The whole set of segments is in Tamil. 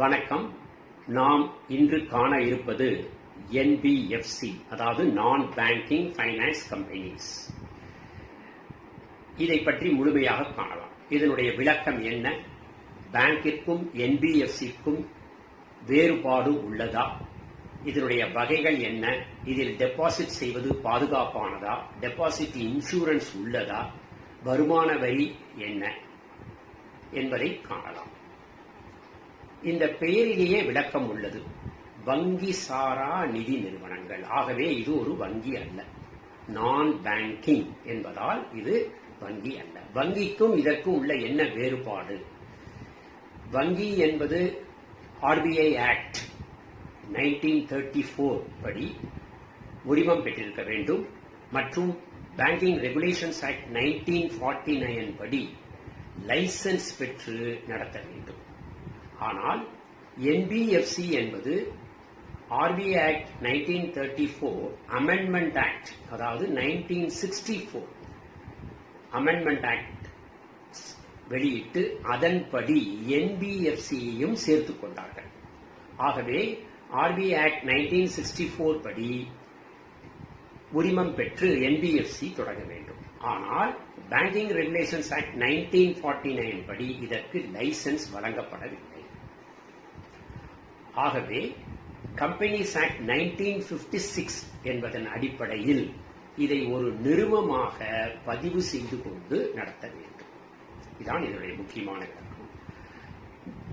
வணக்கம். நாம் இன்று காண இருப்பது NBFC, அதாவது நான் பேங்கிங் ஃபைனான்ஸ் கம்பெனிஸ். இதை பற்றி முழுமையாக காணலாம். இதனுடைய விளக்கம் என்ன, பேங்கிற்கும் NBFCக்கும் வேறுபாடு உள்ளதா, இதனுடைய வகைகள் என்ன, இதில் டெபாசிட் செய்வது பாதுகாப்பானதா, டெபாசிட் இன்சூரன்ஸ் உள்ளதா, வருமான வரி என்ன என்பதை காணலாம். இந்த பெயரிலேயே விளக்கம் உள்ளது. வங்கி சாரா நிதி நிறுவனங்கள். ஆகவே இது ஒரு வங்கி அல்ல. நான் பேங்கிங் என்பதால் இது வங்கி அல்ல. வங்கிக்கும் இதற்கும் உள்ள என்ன வேறுபாடு? வங்கி என்பது RBI ஆக்ட் 1934 படி உரிமம் பெற்றிருக்க வேண்டும் மற்றும் பேங்கிங் ரெகுலேஷன்ஸ் ஆக்ட் 1949 படி லைசன்ஸ் பெற்று நடத்த வேண்டும். ஆனால் NBFC என்பது RBI ஆக்ட் 1934 அமெண்ட்மெண்ட் ஆக்ட், அதாவது 1964 அமெண்ட்மெண்ட் ஆக்ட் வெளியிட்டு அதன்படி NBFCயையும் சேர்த்துக் கொண்டார்கள். ஆகவே RBI ஆக்ட் 1964 படி உரிமம் பெற்று NBFC தொடங்க வேண்டும். ஆனால் பேங்கிங் ரெகுலேஷன்ஸ் ஆக்ட் 1949 படி இதற்கு லைசன்ஸ் வழங்கப்படவில்லை. ஆகவே கம்பெனிஸ் ஆக்ட் 1956 என்பதன் அடிப்படையில் இதை ஒரு நிறுவனமாக பதிவு செய்து கொண்டு நடத்த வேண்டும். இதுதான் இதனுடைய முக்கியமான விளக்கம்.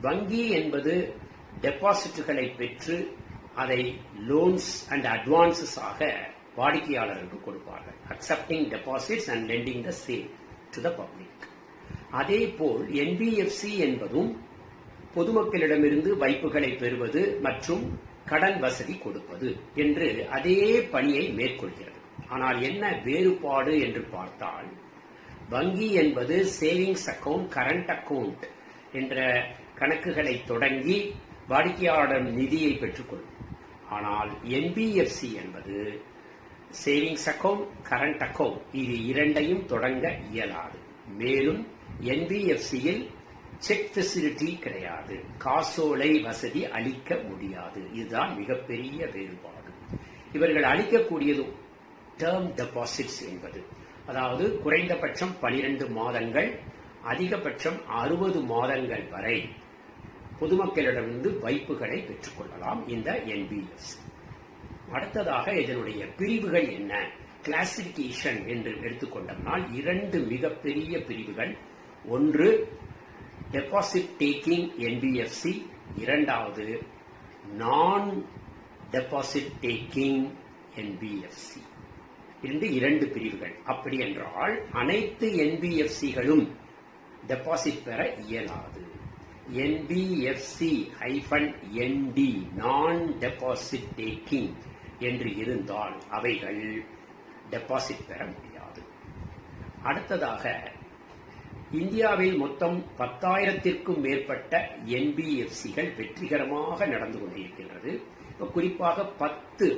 வங்கி என்பது டெபாசிட்டுகளை பெற்று அதை லோன்ஸ் அண்ட் அட்வான்சஸ் ஆக வாடிக்கையாளர்களுக்கு கொடுப்பார்கள். Accepting deposits and lending the same to the public. அதே போல் NBFC என்பதும் பொதுமக்களிடமிருந்து வைப்புகளை பெறுவது மற்றும் கடன் வசதி கொடுப்பது என்று அதே பணியை மேற்கொள்கிறது. ஆனால் என்ன வேறுபாடு என்று பார்த்தால், வங்கி என்பது சேவிங்ஸ் அக்கவுண்ட், கரண்ட் அக்கவுண்ட் என்ற கணக்குகளை தொடங்கி வாடிக்கையாளர் நிதியை பெற்றுக்கொள்ளும். ஆனால் NBFC என்பது சேவிங்ஸ் அக்கவுண்ட், கரண்ட் அக்கவுண்ட் இது இரண்டையும் தொடங்க இயலாது. மேலும் NBFCயில் செக் ஃபெசிலிட்டி கிடையாது, காசோலை வசதி அளிக்க முடியாது. இதுதான் மிகப்பெரிய வேறுபாடு. இவர்கள் அளிக்கக்கூடியது டேர்ம் டெபாசிட்ஸ் என்பது, அதாவது குறைந்தபட்சம் 12 மாதங்கள், அதிகபட்சம் 60 மாதங்கள் வரை பொதுமக்களிடமிருந்து வைப்புகளை பெற்றுக்கொள்ளலாம் இந்த NBFC. அடுத்ததாக இதனுடைய பிரிவுகள் என்ன, கிளாசிபிகேஷன் என்று எடுத்துக்கொண்டோம்னால் 2 மிகப்பெரிய பிரிவுகள். ஒன்று டெபாசிட் டேக்கிங் NBFC, இரண்டாவது நான் டெபாசிட் டேக்கிங் NBFC. இரண்டு பிரிவுகள். அப்படி என்றால் அனைத்து NBFCகளும் டெபாசிட் பெற இயலாது. NBFC-ND நான் டெபாசிட் டேக்கிங் என்று இருந்தால் அவைகள் டெபாசிட் பெற முடியாது. அடுத்ததாக இந்தியாவில் மொத்தம் 10,000க்கும் மேற்பட்ட NBFCகள் வெற்றிகரமாக நடந்து கொண்டிருக்கின்றது. குறிப்பாக 10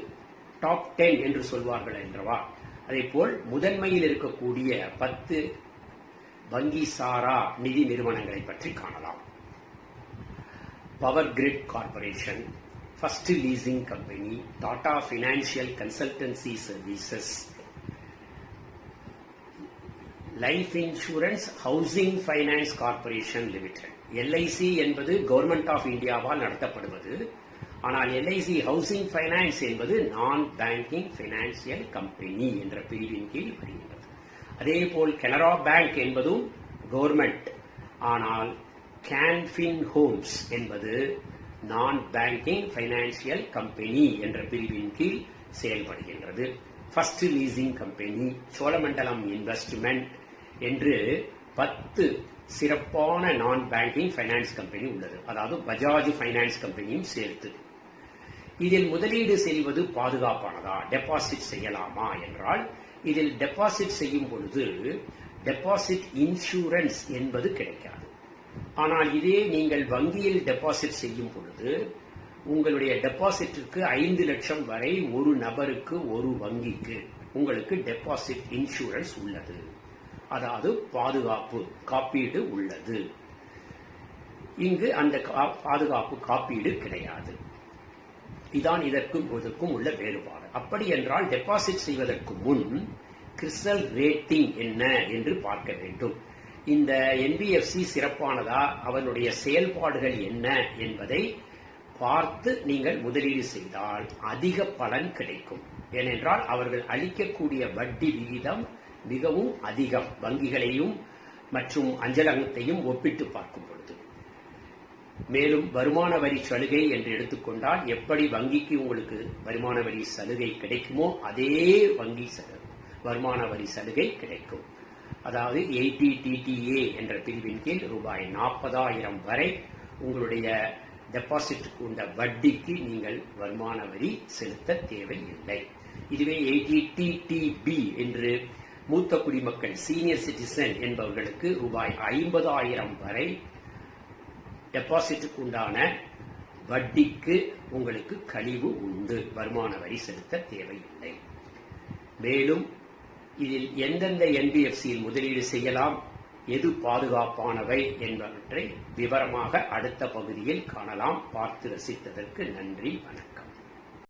டாப் 10 என்று சொல்வார்கள் என்றவா, அதே போல் முதன்மையில் இருக்கக்கூடிய 10 வங்கி சாரா நிதி நிறுவனங்களை பற்றி காணலாம். Power grid corporation, first leasing company, Tata financial consultancy services, life insurance housing finance corporation limited. LIC என்பது கவர்மெண்ட் ஆஃப் இந்தியாவால் நடத்தப்படுவது. ஆனால் LIC ஹவுசிங் ஃபைனான்ஸ் என்பது நான் பேங்கிங் பைனான்சியல் கம்பெனி என்ற பிரிவின் கீழ் வருகிறது. அதே போல் கனரா பேங்க் என்பதும் கவர்மெண்ட். ஆனால் கேன்ஃபின் ஹோம்ஸ் என்பது நான் பேங்கிங் பைனான்சியல் கம்பெனி என்ற பிரிவின் கீழ் செயல்படுகின்றது. First leasing company, Cholamandalam investment என்று 10 சிறப்பான நான் பேங்கிங் பைனான்ஸ் கம்பெனி உள்ளது. அதாவது பஜாஜ் பைனான்ஸ் கம்பெனியும் சேர்த்து. இதில் முதலீடு செய்வது பாதுகாப்பானதா, டெபாசிட் செய்யலாமா என்றால், இதில் டெபாசிட் செய்யும் பொழுது டெபாசிட் இன்சூரன்ஸ் என்பது கிடைக்காது. ஆனால் இதே நீங்கள் வங்கியில் டெபாசிட் செய்யும் பொழுது உங்களுடைய டெபாசிட்டிற்கு 5 லட்சம் வரை ஒரு நபருக்கு ஒரு வங்கிக்கு உங்களுக்கு டெபாசிட் இன்சூரன்ஸ் உள்ளது. அதாவது பாதுகாப்பு காப்பீடு உள்ளது. இங்கு அந்த பாதுகாப்பு காப்பீடு கிடையாது. இதான் இதற்கும் உள்ள வேறுபாடு. அப்படி என்றால் டெபாசிட் செய்வதற்கு முன் கிறிஸ்டல் ரேட்டிங் என்ன என்று பார்க்க வேண்டும். இந்த NBFC சிறப்பானதா, அவனுடைய செயல்பாடுகள் என்ன என்பதை பார்த்து நீங்கள் முதலீடு செய்தால் அதிக பலன் கிடைக்கும். ஏனென்றால் அவர்கள் அளிக்கக்கூடிய வட்டி விகிதம் மிகவும் அதிகம், வங்கிகளையும் மற்றும் அஞ்சலகத்தையும் ஒப்பிட்டு பார்க்கும் பொழுது. மேலும் வருமான வரி சலுகை என்று எடுத்துக்கொண்டால் எப்படி வங்கிக்கு உங்களுக்கு வருமான வரி சலுகை கிடைக்குமோ அதே வங்கி வருமான வரி சலுகை கிடைக்கும். அதாவது 80TTA என்ற பிரிவின் கீழ் ரூபாய் 40,000 வரை உங்களுடைய டெபாசிட்டுக்கு உள்ள வட்டிக்கு நீங்கள் வருமான வரி செலுத்த தேவையில்லை. இதுவே 80TTB என்று மூத்த குடிமக்கள் சீனியர் சிட்டிசன் என்பவர்களுக்கு ரூபாய் 50,000 வரை டெபாசிட்டுக்கு உண்டான வட்டிக்கு உங்களுக்கு கழிவு உண்டு, வருமான வரி செலுத்த தேவையில்லை. மேலும் இதில் எந்தெந்த NBFCயில் முதலீடு செய்யலாம், எது பாதுகாப்பானவை என்பவற்றை விவரமாக அடுத்த பகுதியில் காணலாம். பார்த்து ரசித்ததற்கு நன்றி, வணக்கம்.